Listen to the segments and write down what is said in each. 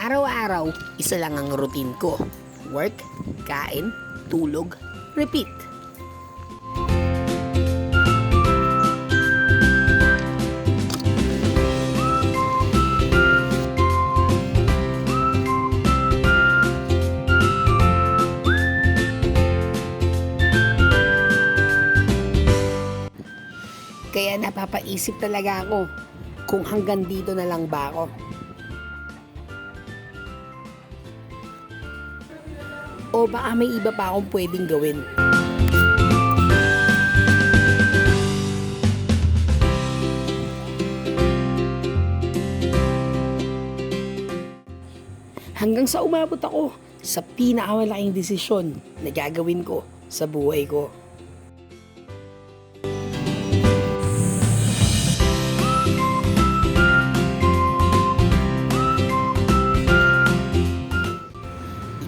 Araw-araw, isa lang ang routine ko. Work, kain, tulog, repeat. Kaya napapaisip talaga ako kung hanggang dito na lang ba ako. O baka may iba pa akong pwedeng gawin. Hanggang sa umabot ako sa pinakamalaking desisyon na gagawin ko sa buhay ko.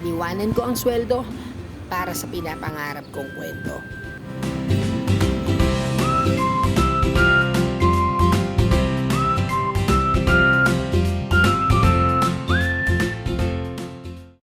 Iniwanan ko ang sweldo para sa pinapangarap kong kwento.